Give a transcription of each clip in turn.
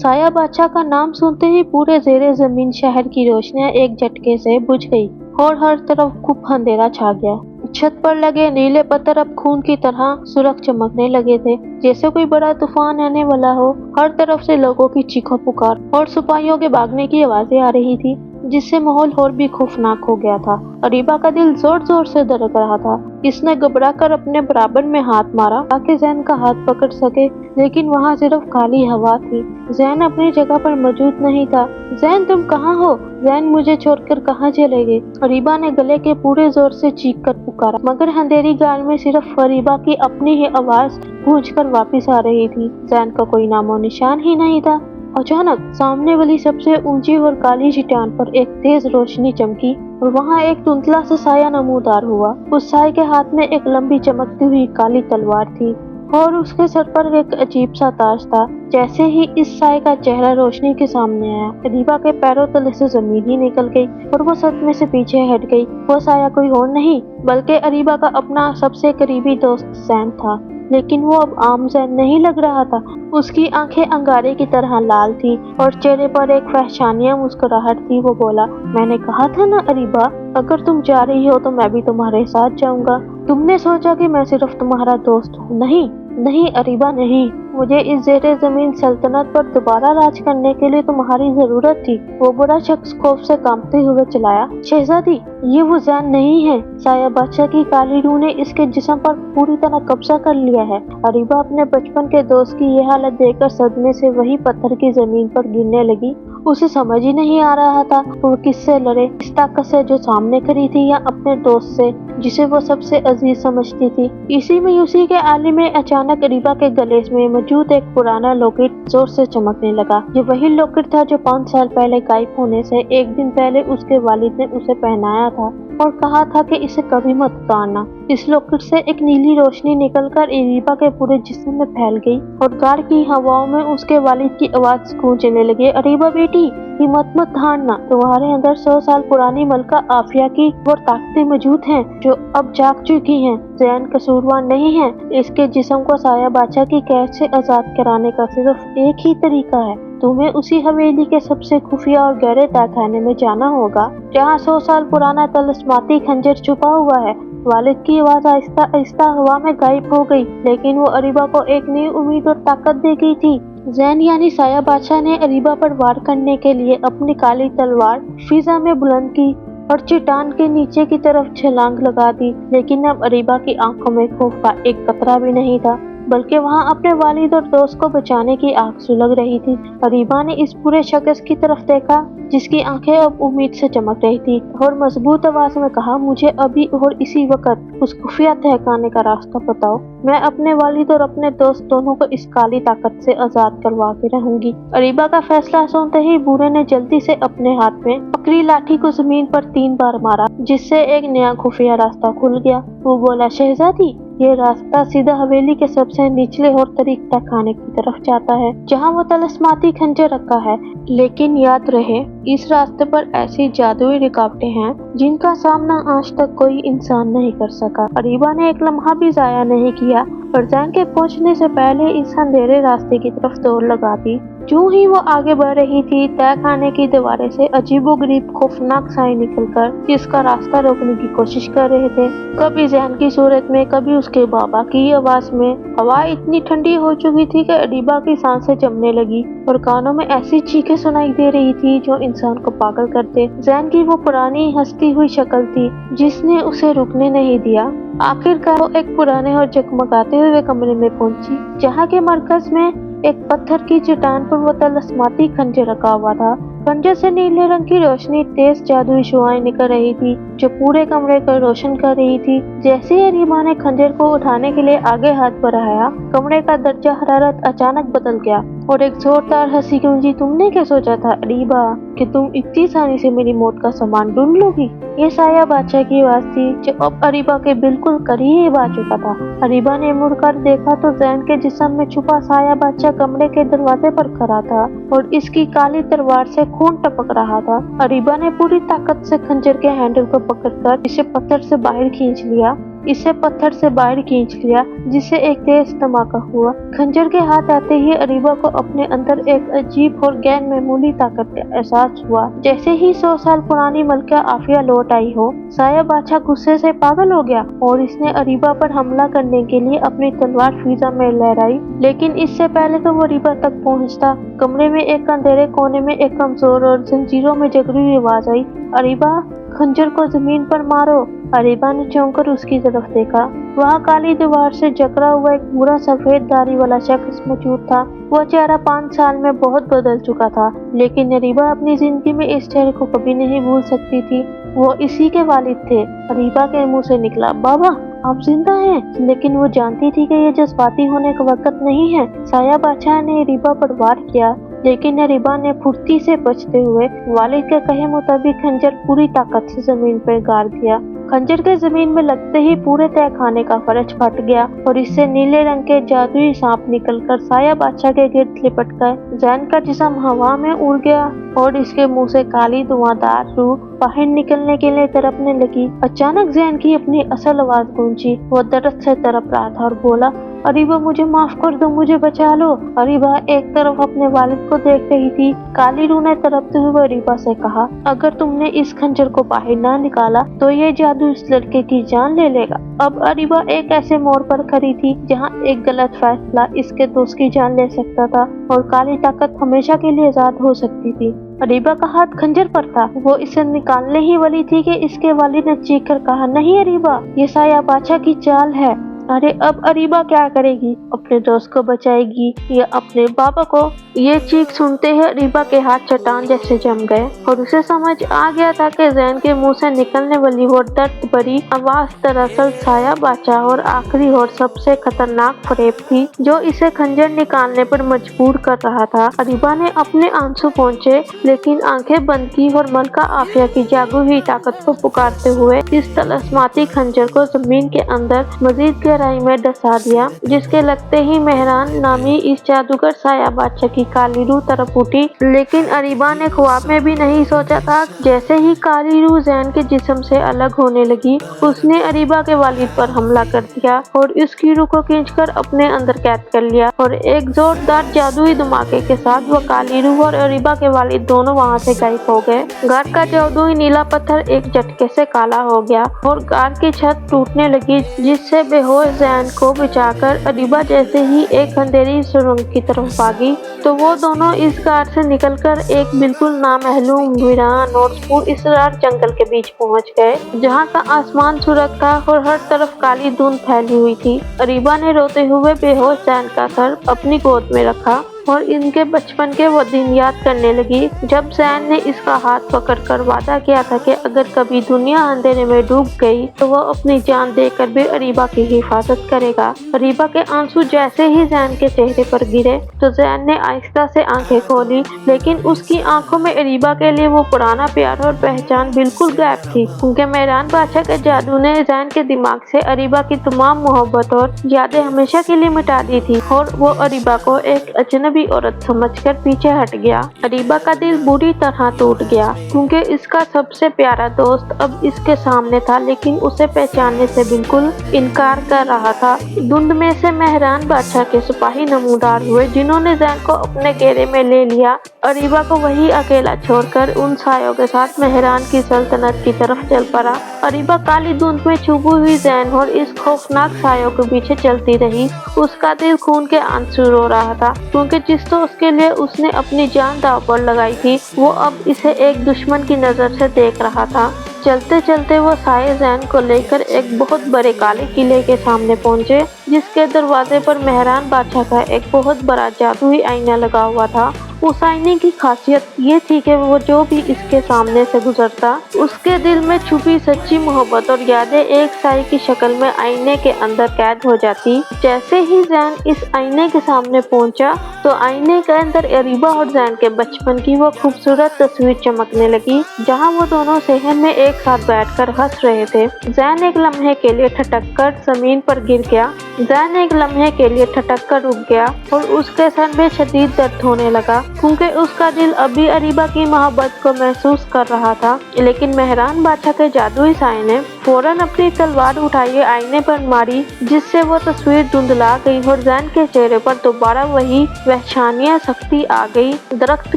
साया बादशाह का नाम सुनते ही पूरे जेरे जमीन शहर की रोशनियां एक झटके से बुझ गई और हर तरफ खूब अंधेरा छा गया। छत पर लगे नीले पत्थर अब खून की तरह सुर्ख चमकने लगे थे, जैसे कोई बड़ा तूफान आने वाला हो। हर तरफ से लोगों की चीखों पुकार और सिपाहियों के भागने की आवाजें आ रही थी, जिससे माहौल और भी खौफनाक हो गया था। अरीबा का दिल जोर जोर से धड़क रहा था। इसने घबराकर अपने बराबर में हाथ मारा ताकि जैन का हाथ पकड़ सके, लेकिन वहाँ सिर्फ खाली हवा थी। जैन अपनी जगह पर मौजूद नहीं था। जैन, तुम कहाँ हो? जैन, मुझे छोड़कर कहाँ चले गए? अरीबा ने गले के पूरे जोर से चीख कर पुकारा, मगर अंधेरी गाल में सिर्फ अरीबा की अपनी ही आवाज गूंजकर वापस आ रही थी। जैन का कोई नामो निशान ही नहीं था। अचानक सामने वाली सबसे ऊंची और काली चट्टान पर एक तेज रोशनी चमकी और वहाँ एक धुंधला सा साया नमूदार हुआ। उस साये के हाथ में एक लंबी चमकती हुई काली तलवार थी और उसके सर पर एक अजीब सा ताज था। जैसे ही इस साये का चेहरा रोशनी के सामने आया, अरीबा के पैरों तले से जमीन ही निकल गई और वो सदमे से पीछे हट गई। वो साया कोई और नहीं बल्कि अरीबा का अपना सबसे करीबी दोस्त जैन था, लेकिन वो अब आम जैन नहीं लग रहा था। उसकी आंखें अंगारे की तरह लाल थी और चेहरे पर एक फहशानिया मुस्कुराहट थी। वो बोला, मैंने कहा था ना अरीबा, अगर तुम जा रही हो तो मैं भी तुम्हारे साथ जाऊंगा। तुमने सोचा कि मैं सिर्फ तुम्हारा दोस्त हूँ? नहीं नहीं अरीबा, नहीं। मुझे इस ज़ेरे ज़मीन सल्तनत पर दोबारा राज करने के लिए तुम्हारी जरूरत थी। वो बुरा शख्स खौफ से कांपते हुए चिल्लाया, शहजादी, ये वो जैन नहीं है। साया बादशाह की काली रूह ने इसके जिस्म पर पूरी तरह कब्जा कर लिया है। अरीबा अपने बचपन के दोस्त की यह हालत देखकर सदमे से वही पत्थर की जमीन पर गिरने लगी। उसे समझ ही नहीं आ रहा था वो किससे लड़े, इस ताकत से जो सामने खड़ी थी या अपने दोस्त से जिसे वो सबसे अजीज समझती थी। इसी मायूसी के आलम में अचानक अरीबा के गले में मौजूद एक पुराना लॉकेट जोर से चमकने लगा। ये वही लॉकेट था जो 5 साल पहले गायब होने से एक दिन पहले उसके वालिद ने उसे पहनाया था और कहा था कि इसे कभी मत उतारना। इस लॉकेट से एक नीली रोशनी निकलकर अरीबा के पूरे जिस्म में फैल गई और गाढ़ की हवाओं में उसके वालिद की आवाज गूंजने लगी, अरीबा बेटी, हिम्मत मत हारना। तुम्हारे अंदर 100 साल पुरानी मलका आफिया की वो ताकतें मौजूद हैं जो अब जाग चुकी हैं। जैन कसूरवार नहीं है। इसके जिस्म को साया बादशाह की कैद से आजाद कराने का सिर्फ एक ही तरीका है। तुम्हें उसी हवेली के सबसे खुफिया और गहरे तहखाने में जाना होगा जहाँ 100 साल पुराना तलस्माती खंजर छुपा हुआ है। वालिद की आवाज आहिस्ता आहिस्ता हवा में गायब हो गई, लेकिन वो अरीबा को एक नई उम्मीद और ताकत दे गई थी। जैन यानी साया बादशाह ने अरीबा पर वार करने के लिए अपनी काली तलवार फिजा में बुलंद की और चट्टान के नीचे की तरफ छलांग लगा दी, लेकिन अब अरीबा की आंखों में खौफ का एक कतरा भी नहीं था, बल्कि वहां अपने वालिद और दोस्त को बचाने की आग सुलग रही थी। अरीबा ने इस पूरे शख्स की तरफ देखा जिसकी आंखें अब उम्मीद से चमक रही थी और मजबूत आवाज में कहा, मुझे अभी और इसी वक्त उस खुफिया ठिकाने का रास्ता बताओ। मैं अपने वालिद और अपने दोस्त दोनों को इस काली ताकत से आजाद करवा के रहूंगी। अरीबा का फैसला सुनते ही बूढ़े ने जल्दी से अपने हाथ में पकड़ी लाठी को जमीन पर 3 बार मारा, जिससे एक नया खुफिया रास्ता खुल गया। वो बोला, शहजादी, ये रास्ता सीधा हवेली के सबसे निचले और तरीक तहखाने की तरफ जाता है जहाँ वो तलस्माती खंजर रखा है। लेकिन याद रहे, इस रास्ते पर ऐसी जादुई रुकावटें हैं जिनका सामना आज तक कोई इंसान नहीं कर सका। अरीबा ने एक लम्हा भी जाया नहीं किया और जैन के पहुंचने से पहले इस अंधेरे रास्ते की तरफ दौड़ लगा दी। यूं ही वो आगे बढ़ रही थी, तहखाने की दीवारें से अजीबोगरीब खौफनाक साए निकलकर इसका रास्ता रोकने की कोशिश कर रहे थे। कभी जैन की सूरत में, कभी उसके बाबा की आवाज में। हवा इतनी ठंडी हो चुकी थी कि अरीबा की सांसें जमने लगी और कानों में ऐसी चीखें सुनाई दे रही थी जो इंसान को पागल करते। जैन की वो पुरानी हंसती हुई शक्ल थी जिसने उसे रुकने नहीं दिया। आखिरकार वो एक पुराने और जगमगाते हुए कमरे में पहुंची जहाँ के मरकज में एक पत्थर की चट्टान पर वो तलस्माती खंजर रखा हुआ था। खंजर से नीले रंग की रोशनी तेज जादुई शुआएं निकल रही थी जो पूरे कमरे को रोशन कर रही थी। जैसे ही अरीबा ने खंजर को उठाने के लिए आगे हाथ बढ़ाया, कमरे का दर्जा हरारत अचानक बदल गया और एक जोरदार हंसी गूंजी। तुमने क्या सोचा था अरीबा कि तुम इतनी आसानी से मेरी मौत का सामान ढूंढ लोगी? ये साया बादशाह की आवाज थी जो अब अरीबा के बिल्कुल करीब आ चुका था। अरीबा ने मुड़कर देखा तो जैन के जिस्म में छुपा साया बादशाह कमरे के दरवाजे पर खड़ा था और इसकी काली तलवार से खून टपक रहा था। अरीबा ने पूरी ताकत से खंजर के हैंडल को पकड़कर इसे पत्थर से बाहर खींच लिया इसे पत्थर से बाहर खींच लिया, जिससे एक तेज धमाका हुआ। खंजर के हाथ आते ही अरीबा को अपने अंदर एक अजीब और गैर मामूली ताकत का एहसास हुआ, जैसे ही 100 साल पुरानी मलका आफिया लौट आई हो। साया बादशाह गुस्से से पागल हो गया और इसने अरीबा पर हमला करने के लिए अपनी तलवार फिजा में लहराई, लेकिन इससे पहले तो वो अरीबा तक पहुंचता, कमरे में एक अंधेरे कोने में एक कमजोर और जंजीरों में जकड़ी हुई आवाज आई, अरीबा खंजर को जमीन पर मारो। अरीबा ने चौंक कर उसकी तरफ देखा। वहाँ काली दीवार से जकड़ा हुआ एक पूरा सफेद दाढ़ी वाला शख्स मौजूद था। वह चेहरा 5 साल में बहुत बदल चुका था, लेकिन अरीबा अपनी जिंदगी में इस चेहरे को कभी नहीं भूल सकती थी। वो इसी के वालिद थे। अरीबा के मुंह से निकला, बाबा आप जिंदा हैं? लेकिन वो जानती थी कि ये जज्बाती होने का वक्त नहीं है। साया बादशाह ने अरीबा पर वार किया, लेकिन अरीबा ने फुर्ती से बचते हुए वालिद के कहे मुताबिक खंजर पूरी ताकत से जमीन पर गाड़ दिया। खंजर के जमीन में लगते ही पूरे तहखाने का फर्श फट गया और इससे नीले रंग के जादुई सांप निकलकर साया बादशाह के गिर्द लिपट गए। जैन का जिस्म हवा में उड़ गया और इसके मुंह से काली धुआंधार रूह बाहर निकलने के लिए तड़पने लगी। अचानक जैन की अपनी असल आवाज गूंजी। वो दर्द से तड़प रहा था और बोला, अरीबा मुझे माफ कर दो, मुझे बचा लो। अरीबा एक तरफ अपने वालिद को देख रही थी। काली रूह ने तड़पते हुए अरीबा से कहा, अगर तुमने इस खंजर को बाहर ना निकाला तो ये जादू इस लड़के की जान ले लेगा। अब अरीबा एक ऐसे मोड़ पर खड़ी थी जहाँ एक गलत फैसला इसके दोस्त की जान ले सकता था और काली ताकत हमेशा के लिए आजाद हो सकती थी। अरीबा का हाथ खंजर पर था। वो इसे निकालने ही वाली थी कि इसके वालिद ने चीख कर कहा, नहीं अरीबा, ये साया बादशाह की चाल है। अरे अब अरीबा क्या करेगी? अपने दोस्त को बचाएगी या अपने बाबा को? ये चीख सुनते ही अरीबा के हाथ चट्टान जैसे जम गए और उसे समझ आ गया था कि जैन के मुंह से निकलने वाली वो दर्द भरी आवाज दरअसल साया बादशाह और आखिरी और सबसे खतरनाक फरेब थी जो इसे खंजर निकालने पर मजबूर कर रहा था। अरीबा ने अपने आंसू पोंछे, लेकिन आंखें बंद की और मलका आफिया की जागुई ताकत को पुकारते हुए इस तलस्माती खंजर को जमीन के अंदर मजीद गहराई में डसा दिया, जिसके लगते ही मेहरान नामी इस जादूगर साया बादशाह की काली रूह तरफ उठी। लेकिन अरीबा ने ख्वाब में भी नहीं सोचा था, जैसे ही काली रूह जैन के जिस्म से अलग होने लगी, उसने अरीबा के वालिद पर हमला कर दिया और उसकी रूह को खींचकर अपने अंदर कैद कर लिया और एक जोरदार जादुई धमाके के साथ वो काली रूह और अरीबा के वालिद दोनों वहाँ से गायब हो गए। घर का जादुई नीला पत्थर एक झटके से काला हो गया और घर की छत टूटने लगी, जिससे बेहोश जैन को बचाकर अरीबा जैसे ही एक अंधेरी सुरंग की तरफ भागी तो वो दोनों इस कार से निकलकर एक बिल्कुल नामालूम वीरान और पुरअसरार जंगल के बीच पहुंच गए, जहां का आसमान सुर्ख था और हर तरफ काली धुंध फैली हुई थी। अरीबा ने रोते हुए बेहोश जैन का सर अपनी गोद में रखा और इनके बचपन के वो दिन याद करने लगी जब जैन ने इसका हाथ पकड़कर वादा किया था कि अगर कभी दुनिया अंधेरे में डूब गई तो वो अपनी जान देकर भी अरीबा की हिफाजत करेगा। अरीबा के आंसू जैसे ही जैन के चेहरे पर गिरे तो जैन ने आहिस्ता से आंखें खोली, लेकिन उसकी आंखों में अरीबा के लिए वो पुराना प्यार और पहचान बिल्कुल गायब थी, क्योंकि मेहरान बादशाह के जादू ने जैन के दिमाग से अरीबा की तमाम मोहब्बत और यादें हमेशा के लिए मिटा दी थी और वो अरीबा को एक अजनबी औरत समझकर पीछे हट गया। अरीबा का दिल बुरी तरह टूट गया, क्योंकि इसका सबसे प्यारा दोस्त अब इसके सामने था, लेकिन उसे पहचानने से बिल्कुल इनकार कर रहा था। धुंध में से मेहरान बादशाह के सिपाही नमूदार हुए, जिन्होंने जैन को अपने घेरे में ले लिया। अरीबा को वही अकेला छोड़कर उन सायों के साथ मेहरान की सल्तनत की तरफ चल पड़ा। अरीबा काली धुंध में छुपी हुई जैन और इस खौफनाक सायों के पीछे चलती रही। उसका दिल खून के आंसू रो रहा था, क्योंकि जिस दोस्त के लिए उसने अपनी जान दांव पर लगाई थी वो अब इसे एक दुश्मन की नजर से देख रहा था। चलते चलते वो साये जैन को लेकर एक बहुत बड़े काले किले के सामने पहुंचे, जिसके दरवाजे पर मेहरान बादशाह का एक बहुत बड़ा जादुई आईना लगा हुआ था। उस आईने की खासियत ये थी कि वो जो भी इसके सामने से गुजरता उसके दिल में छुपी सच्ची मोहब्बत और यादें एक साई की शक्ल में आईने के अंदर कैद हो जाती। जैसे ही जैन इस आईने के सामने पहुंचा तो आईने के अंदर अरीबा और जैन के बचपन की वो खूबसूरत तस्वीर चमकने लगी, जहां वो दोनों सेहन में एक साथ बैठकर हंस रहे थे। जैन एक लम्हे के लिए ठटक कर जमीन पर गिर गया। जैन एक लम्हे के लिए ठटक कर रुक गया और उसके सर में शदीद दर्द होने लगा। क्योंकि उसका दिल अभी अरीबा की मोहब्बत को महसूस कर रहा था। लेकिन मेहरान बादशाह के जादुई साए ने फौरन अपनी तलवार उठाई आईने पर मारी, जिससे वो तस्वीर धुंधला गई और जैन के चेहरे पर दोबारा वही वहशानिया सख्ती आ गई। दरख्त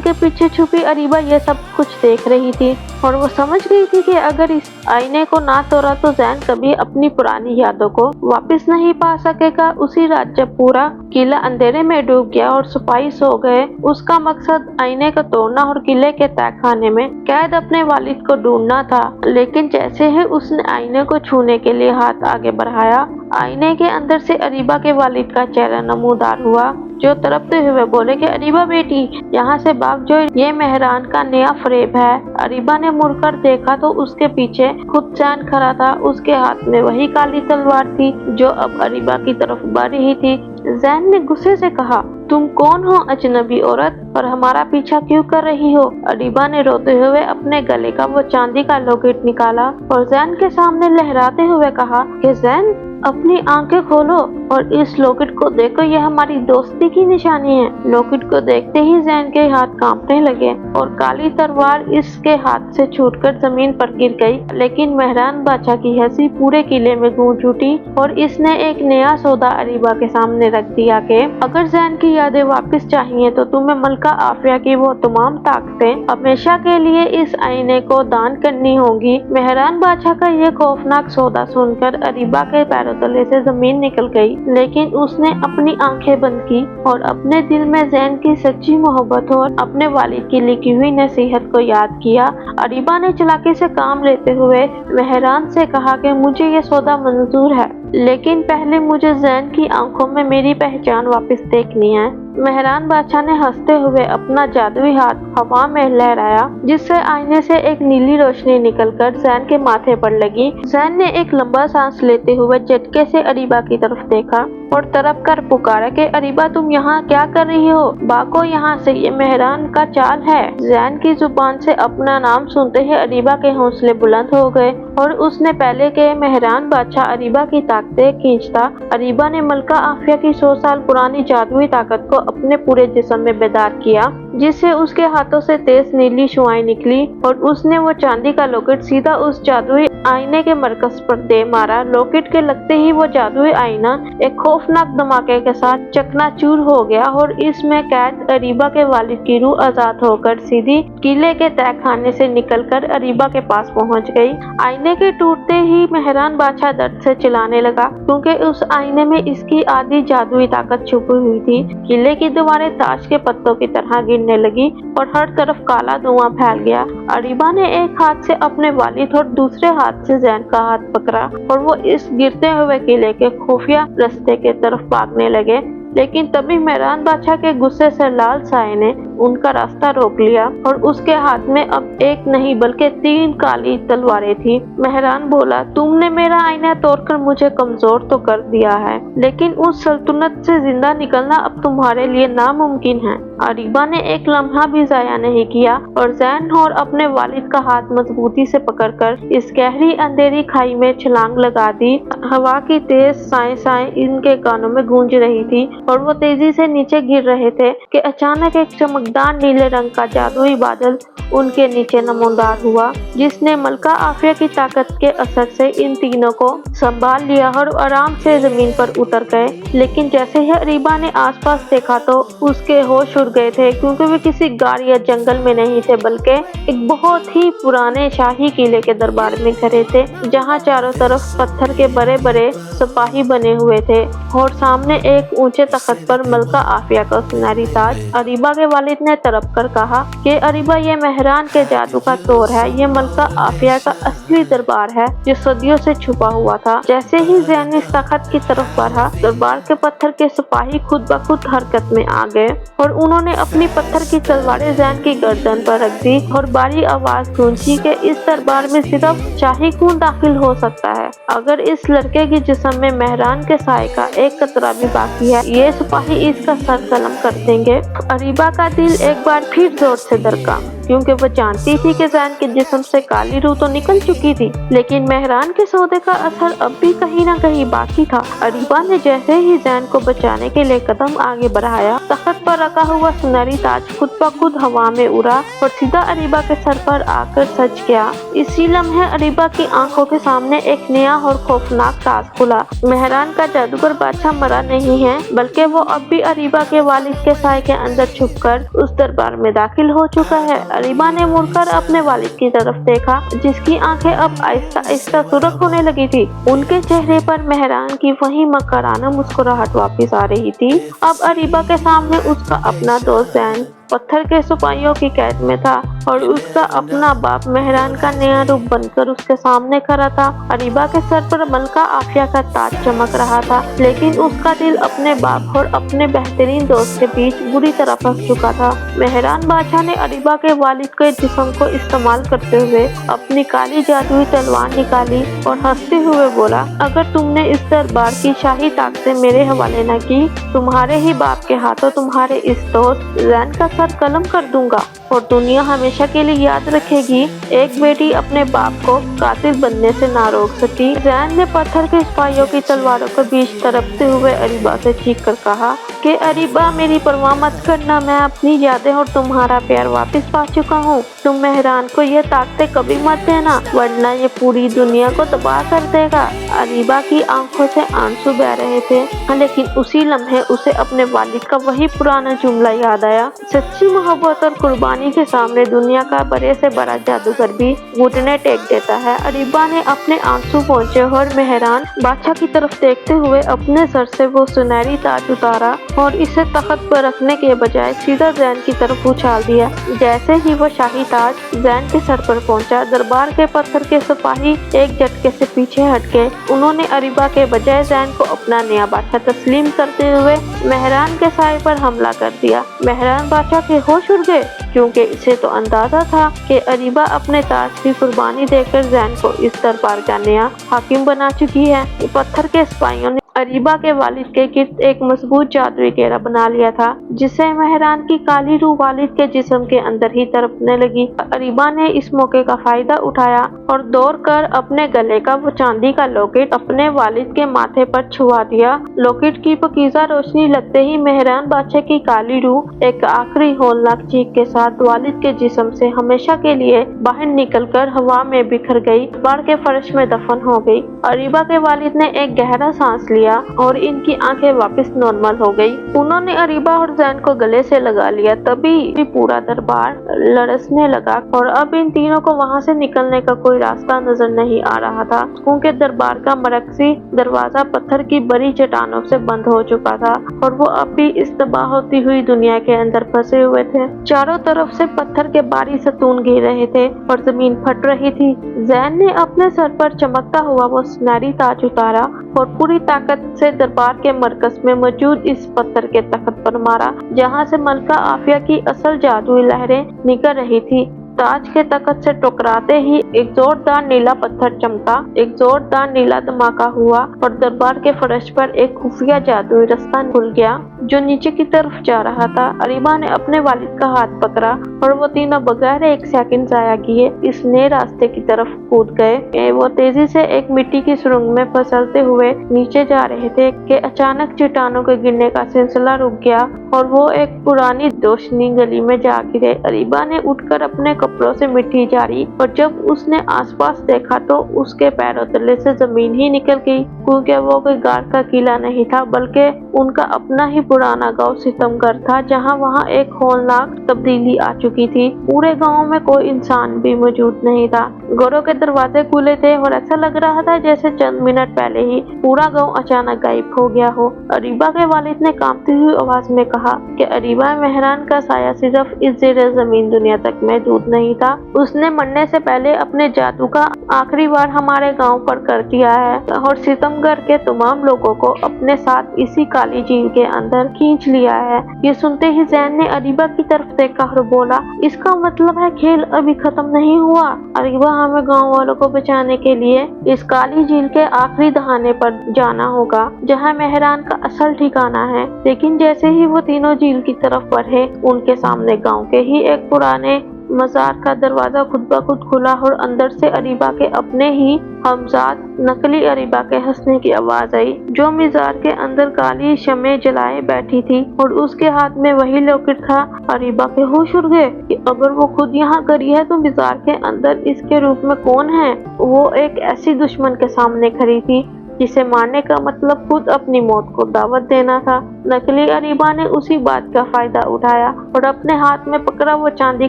के पीछे छुपी अरीबा ये सब कुछ देख रही थी और वो समझ गई थी कि अगर इस आईने को ना तोड़ा तो जैन कभी अपनी पुरानी यादों को वापस नहीं पा सकेगा। उसी रात जब पूरा किला अंधेरे में डूब गया और सिपाही सो गए, उसका मकसद आईने को तोड़ना और किले के तहखाने में कैद अपने वालिद को ढूंढना था। लेकिन जैसे ही उसने आईने को छूने के लिए हाथ आगे बढ़ाया, आईने के अंदर से अरीबा के वालिद का चेहरा नमूदार हुआ, जो तड़पते हुए बोले कि अरीबा बेटी, यहाँ से भाग जो, ये मेहरान का नया फरेब है। अरीबा ने मुड़कर देखा तो उसके पीछे खुद जैन खड़ा था। उसके हाथ में वही काली तलवार थी जो अब अरीबा की तरफ बढ़ रही थी। जैन ने गुस्से से कहा, तुम कौन हो अजनबी औरत, और हमारा पीछा क्यों कर रही हो? अरीबा ने रोते हुए अपने गले का वो चांदी का लॉकेट निकाला और जैन के सामने लहराते हुए कहा कि जैन, अपनी आंखें खोलो और इस लॉकेट को देखो, यह हमारी दोस्ती की निशानी है। लॉकेट को देखते ही जैन के हाथ कांपने लगे और काली तलवार इसके हाथ से छूटकर जमीन पर गिर गई। लेकिन मेहरान बादशाह की हंसी पूरे किले में गूंज उठी और इसने एक नया सौदा अरीबा के सामने रख दिया कि अगर जैन की यादें वापस चाहिए तो तुम्हें मलका आफिया की वो तमाम ताकतें हमेशा के लिए इस आईने को दान करनी होगी। मेहरान बादशाह का ये खौफनाक सौदा सुनकर अरीबा के पैरों तले से जमीन निकल गई, लेकिन उसने अपनी आंखें बंद की और अपने दिल में जैन की सच्ची मोहब्बत और अपने वालिद की लिखी हुई नसीहत को याद किया। अरीबा ने चालाकी से काम लेते हुए मेहरान से कहा कि मुझे ये सौदा मंजूर है, लेकिन पहले मुझे जैन की आंखों में मेरी पहचान वापस देखनी है। मेहरान बादशाह ने हंसते हुए अपना जादुई हाथ हवा में लहराया, जिससे आईने से एक नीली रोशनी निकलकर जैन के माथे पर लगी। जैन ने एक लंबा सांस लेते हुए झटके से अरीबा की तरफ देखा और तड़प कर पुकारा कि अरीबा, तुम यहाँ क्या कर रही हो? भागो यहाँ से, ये मेहरान का चाल है। जैन की जुबान से अपना नाम सुनते ही अरीबा के हौसले बुलंद हो गए और उसने पहले के मेहरान बादशाह अरीबा की ताकतें खींचता अरीबा ने मलका आफिया की 100 साल पुरानी जादुई ताकत को अपने पूरे जिस्म में बेदार किया, जिससे उसके हाथों से तेज नीली शुआएं निकली और उसने वो चांदी का लॉकेट सीधा उस जादुई आईने के मरकज पर दे मारा। लॉकेट के लगते ही वो जादुई आईना एक खौफनाक धमाके के साथ चकनाचूर हो गया और इसमें कैद अरीबा के वालिद की रूह आजाद होकर सीधी किले के तहखाने से निकलकर अरीबा के पास पहुंच गई। आईने के टूटते ही मेहरान बादशाह दर्द से चिल्लाने लगा, क्योंकि उस आईने में इसकी आधी जादुई ताकत छुपी हुई थी। किले की दीवारें ताश के पत्तों की तरह गिरने लगी और हर तरफ काला धुआं फैल गया। अरीबा ने एक हाथ से अपने वालिद और दूसरे हाथ से जैन का हाथ पकड़ा और वो इस गिरते हुए किले के खुफिया रास्ते के तरफ भागने लगे। लेकिन तभी मेहरान बादशाह के गुस्से से लाल साए ने उनका रास्ता रोक लिया और उसके हाथ में अब एक नहीं बल्कि 3 काली तलवारें थी। मेहरान बोला, तुमने मेरा आईना तोड़कर मुझे कमजोर तो कर दिया है, लेकिन उस सल्तनत से जिंदा निकलना अब तुम्हारे लिए नामुमकिन है। अरीबा ने एक लम्हा भी जाया नहीं किया और जैन और अपने वालिद का हाथ मजबूती से पकड़कर इस गहरी अंधेरी खाई में छलांग लगा दी। हवा की तेज साएं इनके कानों में गूंज रही थी और वो तेजी से नीचे गिर रहे थे कि अचानक एक चमकदार नीले रंग का जादुई बादल उनके नीचे नमूदार हुआ, जिसने मलका आफिया की ताकत के असर से इन तीनों को संभाल लिया और आराम से जमीन पर उतर गए। लेकिन जैसे ही अरीबा ने आसपास देखा तो उसके होश उड़ गए थे, क्योंकि वे किसी गाड़ या जंगल में नहीं थे बल्कि एक बहुत ही पुराने शाही किले के दरबार में खड़े थे, जहाँ चारों तरफ पत्थर के बड़े बड़े सिपाही बने हुए थे और सामने एक ऊंचे तख्त पर मलका आफिया का सुनहरी ताज। अरीबा के वालिद ने तड़प कर कहा कि अरीबा, ये मेहरान के जादू का तोड़ है, ये मलका आफिया का असली दरबार है जो सदियों से छुपा हुआ था। जैसे ही जैन इस तख्त की तरफ बढ़ा, दरबार के पत्थर के सिपाही खुद ब खुद हरकत में आ गए और उन्होंने अपनी पत्थर की तलवारें जैन की गर्दन पर रख दी और बड़ी आवाज गूंजी कि इस दरबार में सिर्फ शाही खून दाखिल हो सकता है। अगर इस लड़के के जिस्म में मेहरान के साए का एक कतरा भी बाकी है, ये सिपाही इसका सर कलम कर देंगे। अरीबा का दिल एक बार फिर जोर से धड़का। क्योंकि वो जानती थी कि जैन के जिस्म से काली रूह तो निकल चुकी थी, लेकिन मेहरान के सौदे का असर अब भी कहीं न कहीं बाकी था। अरीबा ने जैसे ही जैन को बचाने के लिए कदम आगे बढ़ाया, तख्त पर रखा हुआ सुनहरी ताज खुद ब खुद हवा में उड़ा और सीधा अरीबा के सर पर आकर सज गया। इसी लम्हे अरीबा की आंखों के सामने एक नया और खौफनाक राज खुला। मेहरान का जादूगर बादशाह मरा नहीं है, बल्कि वो अब भी अरीबा के वालिद के साए के अंदर छुपकर उस दरबार में दाखिल हो चुका है। अरीबा ने मुड़कर अपने वालिद की तरफ देखा, जिसकी आंखें अब आहिस्ता आहिस्ता सुर्ख होने लगी थी। उनके चेहरे पर मेहरान की वही मकराना मुस्कुराहट वापस आ रही थी। अब अरीबा के सामने उसका अपना दोस्त जैन पत्थर के सिपाहियों की कैद में था और उसका अपना बाप मेहरान का नया रूप बनकर उसके सामने खड़ा था। अरीबा के सर पर मलका आफिया का ताज चमक रहा था, लेकिन उसका दिल अपने बाप और अपने बेहतरीन दोस्त के बीच बुरी तरह फंस चुका था। मेहरान बादशाह ने अरीबा के वालिद के जिस्म को इस्तेमाल करते हुए अपनी काली जादुई तलवार निकाली और हंसते हुए बोला, अगर तुमने इस दरबार की शाही ताकतें मेरे हवाले न की, तुम्हारे ही बाप के हाथों तुम्हारे इस दोस्त जैन का सर कलम कर दूंगा और दुनिया हमेशा के लिए याद रखेगी, एक बेटी अपने बाप को कातिल बनने से ना रोक सकी। जैन ने पत्थर के सिपाहियों की तलवारों के बीच तड़पते हुए अरीबा से चीख कर कहा कि अरीबा, मेरी परवाह मत करना, मैं अपनी यादें और तुम्हारा प्यार वापस पा चुका हूँ। तुम मेहरान को ये ताकतें कभी मत देना, वरना ये पूरी दुनिया को तबाह कर देगा। अरीबा की आंखों से आंसू बह रहे थे, लेकिन उसी लम्हे उसे अपने वालिद का वही पुराना जुमला याद आया, सच्ची मोहब्बत और कुर्बानी के सामने दुनिया का बड़े से बड़ा जादूगर भी घुटने टेक देता है। अरीबा ने अपने आंसू पोंछे और मेहरान बादशाह की तरफ देखते हुए अपने सर से वो सुनहरी ताज उतारा और इसे तख्त पर रखने के बजाय सीधा जैन की तरफ उछाल दिया। जैसे ही वो शाही ताज जैन के सर पर पहुंचा, दरबार के पत्थर के सिपाही एक झटके से पीछे हटके उन्होंने अरीबा के बजाय जैन को अपना नया बादशाह तस्लीम करते हुए मेहरान के साए पर हमला कर दिया। मेहरान बादशाह के होश उड़ गए, क्योंकि इसे तो अंदाजा था कि अरीबा अपने ताज की कुर्बानी देकर जैन को इस दरबार का नया हाकिम बना चुकी है। पत्थर के सिपाहियों ने अरीबा के वालिद के गिर्द एक मजबूत जादुई घेरा बना लिया था, जिससे मेहरान की काली रूह वालिद के जिस्म के अंदर ही तड़पने लगी। अरीबा ने इस मौके का फायदा उठाया और दौड़कर अपने गले का वो चांदी का लॉकेट अपने वालिद के माथे पर छुआ दिया। लॉकेट की पकीज़ा रोशनी लगते ही मेहरान बादशाह की काली रूह एक आखिरी होलनाक चीख के साथ वालिद के जिस्म से हमेशा के लिए बाहर निकलकर हवा में बिखर गई, बाढ़ के फर्श में दफन हो गई। अरीबा के वालिद ने एक गहरा सांस लिया और इनकी आंखें वापस नॉर्मल हो गई। उन्होंने अरीबा और जैन को गले से लगा लिया। तभी भी पूरा दरबार लरसने लगा और अब इन तीनों को वहां से निकलने का कोई रास्ता नजर नहीं आ रहा था, क्योंकि दरबार का मरकजी दरवाजा पत्थर की बड़ी चट्टानों से बंद हो चुका था और वो अब भी इस तबाह होती हुई दुनिया के अंदर फंसे हुए थे। चारों तरफ से पत्थर के भारी सतून गिर रहे थे और जमीन फट रही थी। जैन ने अपने सर पर चमकता हुआ वो सुनहरी ताज उतारा और पूरी ताकत से दरबार के मरकज में मौजूद इस पत्थर के तख्त पर मारा, जहां से मलका आफिया की असल जादुई लहरें निकल रही थी। ताज के तख्त से टकराते ही एक जोरदार नीला पत्थर चमका, एक जोरदार नीला धमाका हुआ और दरबार के फर्श पर एक खुफिया जादुई रास्ता खुल गया जो नीचे की तरफ जा रहा था। अरीबा ने अपने वालिद का हाथ पकड़ा और वो तीनों बगैर एक सेकंड जाया किए इस नए रास्ते की तरफ कूद गए। वो तेजी से एक मिट्टी की सुरंग में फिसलते हुए नीचे जा रहे थे कि अचानक चट्टानों के गिरने का सिलसिला रुक गया और वो एक पुरानी रोशनी गली में जा गिरे। अरीबा ने उठकर अपने कपड़ों से मिट्टी झाड़ी और जब उसने आसपास देखा तो उसके पैरों तले से जमीन ही निकल गई, क्योंकि वो कोई गार का किला नहीं था बल्कि उनका अपना ही पुराना गांव सितमगर था, जहां वहां एक होलनाक तब्दीली आ चुकी थी। पूरे गांव में कोई इंसान भी मौजूद नहीं था। घरों के दरवाजे खुले थे और ऐसा लग रहा था जैसे चंद मिनट पहले ही पूरा गांव अचानक गायब हो गया हो। अरीबा के वालिद ने कांपती हुई आवाज में कहा कि अरीबा, मेहरान का साया सिर्फ इस ज़ेरे ज़मीन दुनिया तक महदूद नहीं था। उसने मरने से पहले अपने जादू का आखिरी बार हमारे गांव पर कर दिया है और सितमगर के तमाम लोगों को अपने साथ इसी काली झील के अंदर खींच लिया है। ये सुनते ही जैन ने अरीबा की तरफ देखा और बोला, इसका मतलब है खेल अभी खत्म नहीं हुआ। अरीबा, हमें गांव वालों को बचाने के लिए इस काली झील के आखिरी दहाने पर जाना होगा, जहां मेहरान का असल ठिकाना है। लेकिन जैसे ही वो तीनों झील की तरफ बढ़े, उनके सामने गांव के ही एक पुराने मज़ार का दरवाज़ा खुद ब खुद खुला और अंदर से अरीबा के अपने ही हमजाद नकली अरीबा के हंसने की आवाज़ आई, जो मज़ार के अंदर काली शम्में जलाए बैठी थी और उसके हाथ में वही लॉकेट था। अरीबा के होश उड़ गए कि अगर वो खुद यहाँ खड़ी है तो मज़ार के अंदर इसके रूप में कौन है। वो एक ऐसी दुश्मन के सामने खड़ी थी जिसे मारने का मतलब खुद अपनी मौत को दावत देना था। नकली अरीबा ने उसी बात का फायदा उठाया और अपने हाथ में पकड़ा वो चांदी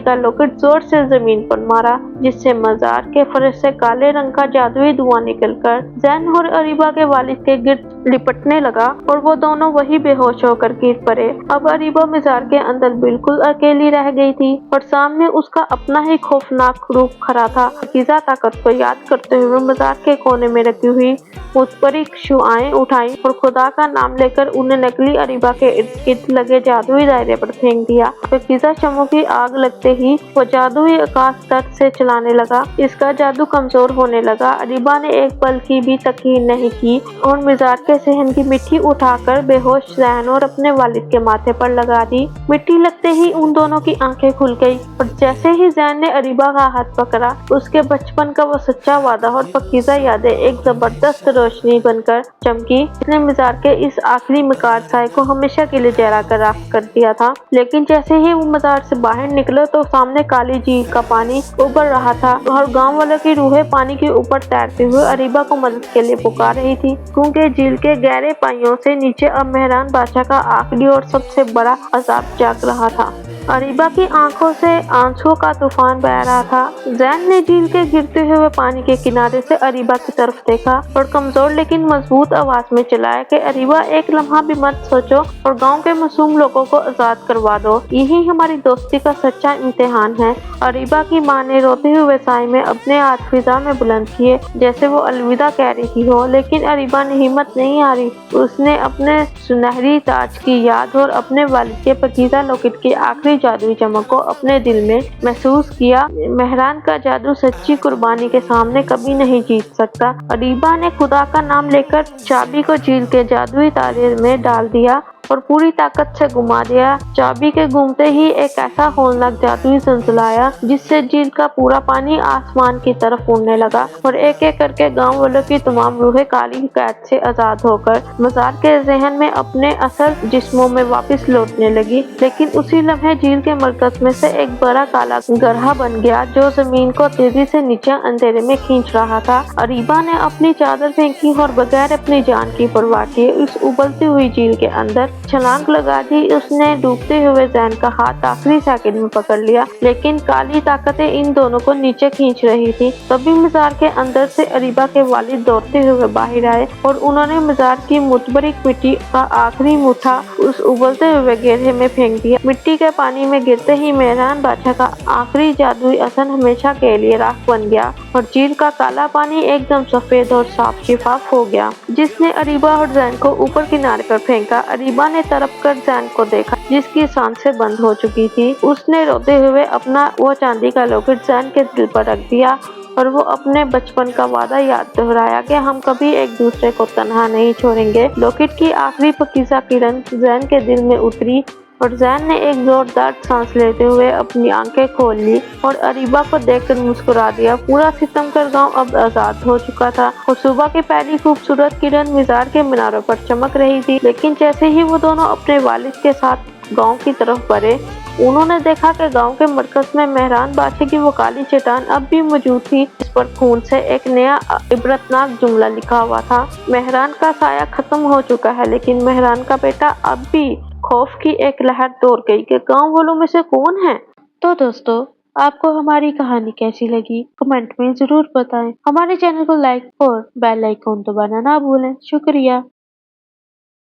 का लॉकेट जोर से जमीन पर मारा, जिससे मज़ार के फर्श से काले रंग का जादुई धुआं निकलकर जैन और अरीबा के वालिद के गिर्द लिपटने लगा और वो दोनों वही बेहोश होकर गिर पड़े। अब अरीबा मज़ार के अंदर बिल्कुल अकेली रह गई थी और सामने उसका अपना ही खौफनाक रूप खड़ा था। पाकीज़ा ताकत को याद करते हुए मज़ार के कोने में रखी हुई मुतबरिक शुआएं उठाई और खुदा का नाम लेकर उन्हें नकली अरीबा के इर्द गिर्द लगे जादुई दायरे पर फेंक दिया। पाकीज़ा शमों की आग लगते ही वो जादुई आकाश तट से चलाने लगा। इसका जादू कमजोर होने लगा। अरीबा ने एक पल की भी तकीन नहीं की और मज़ार के सहन की मिट्टी उठाकर बेहोश जैन और अपने वालिद के माथे पर लगा दी। मिट्टी लगते ही उन दोनों की आंखें खुल गई और जैसे ही जैन ने अरीबा का हाथ पकड़ा, उसके बचपन का वो सच्चा वादा और पाकीज़ा यादें एक जबरदस्त रोशनी बनकर चमकी, जिसने मज़ार के इस आखिरी मकार साए को हमेशा के लिए जला कर राख कर दिया था। लेकिन जैसे ही वो मज़ार से बाहर निकले तो सामने काली झील का पानी उबल रहा था और गांव वालों की रूहें पानी के ऊपर तैरते हुए अरीबा को मदद के लिए पुकार रही थी, क्योंकि झील के गहरे पानियों से नीचे अब मेहरान बादशाह का आखिरी और सबसे बड़ा अजाब जाग रहा था। अरीबा की आंखों से आंसुओं का तूफान बह रहा था। जैन ने झील के गिरते हुए पानी के किनारे से अरीबा की तरफ देखा और कमजोर लेकिन मजबूत आवाज में चिल्लाया कि अरीबा, एक लम्हा भी मत सोचो और गांव के मासूम लोगों को आजाद करवा दो। यही हमारी दोस्ती का सच्चा इम्तिहान है। अरीबा की माँ ने रोते हुए साए में अपने हाथ फिजा में बुलंद किए जैसे वो अलविदा कह रही हो, लेकिन अरीबा ने हिम्मत नहीं हारी। उसने अपने सुनहरी ताज की याद और अपने वालिद के पाकीज़ा लॉकेट की आखिरी जादुई चमक को अपने दिल में महसूस किया। मेहरान का जादू सच्ची कुर्बानी के सामने कभी नहीं जीत सकता। अरीबा ने खुदा का नाम लेकर चाबी को झील के जादुई ताले में डाल दिया और पूरी ताकत से घुमा दिया। चाबी के घूमते ही एक ऐसा होलनाक जादुई ज़लज़ला आया जिससे झील का पूरा पानी आसमान की तरफ उड़ने लगा और एक एक करके गांव वालों की तमाम रूहें काली कैद से आजाद होकर मज़ार के जहन में अपने असल जिस्मों में वापस लौटने लगी। लेकिन उसी लम्हे झील के मरकज में से एक बड़ा काला गड्ढा बन गया जो जमीन को तेजी से नीचे अंधेरे में खींच रहा था। अरीबा ने अपनी चादर फेंकी और बगैर अपनी जान की परवाह किए उस उबलती हुई झील के अंदर छलांग लगा दी। उसने डूबते हुए जैन का हाथ आखिरी सेकंड में पकड़ लिया, लेकिन काली ताकतें इन दोनों को नीचे खींच रही थी। तभी मज़ार के अंदर से अरीबा के वालिद दौड़ते हुए बाहर आए और उन्होंने मज़ार की मुतबरिक मिट्टी का आखिरी मुट्ठा उस उबलते हुए गड्ढे में फेंक दिया। मिट्टी के पानी में गिरते ही मेहरान बादशाह का आखिरी जादुई असर हमेशा के लिए राख बन गया और झील का काला पानी एकदम सफेद और साफ शिफाफ हो गया, जिसने अरीबा और जैन को ऊपर किनारे पर फेंका। अरीबा ने तड़प कर जैन को देखा जिसकी सांसें बंद हो चुकी थी। उसने रोते हुए अपना वो चांदी का लॉकेट जैन के दिल पर रख दिया और वो अपने बचपन का वादा याद दोहराया कि हम कभी एक दूसरे को तन्हा नहीं छोड़ेंगे। लॉकेट की आखिरी पाकीज़ा किरण जैन के दिल में उतरी और जैन ने एक जोरदार सांस लेते हुए अपनी आंखें खोल ली और अरीबा को देखकर मुस्कुरा दिया। पूरा सितमगर गांव अब आजाद हो चुका था और सुबह की पहली खूबसूरत किरण मज़ार के मीनारों पर चमक रही थी। लेकिन जैसे ही वो दोनों अपने वालिद के साथ गांव की तरफ बढ़े, उन्होंने देखा कि गांव के मरकज में मेहरान बादशाह की वो काली चट्टान अब भी मौजूद थी, जिस पर खून से एक नया इबरतनाक जुमला लिखा हुआ था। मेहरान का साया खत्म हो चुका है, लेकिन मेहरान का बेटा अब भी। खौफ की एक लहर दौड़ गई कि गांव वालों में से कौन है। तो दोस्तों, आपको हमारी कहानी कैसी लगी कमेंट में जरूर बताएं। हमारे चैनल को लाइक और बेल आइकन दबाना ना भूलें। शुक्रिया।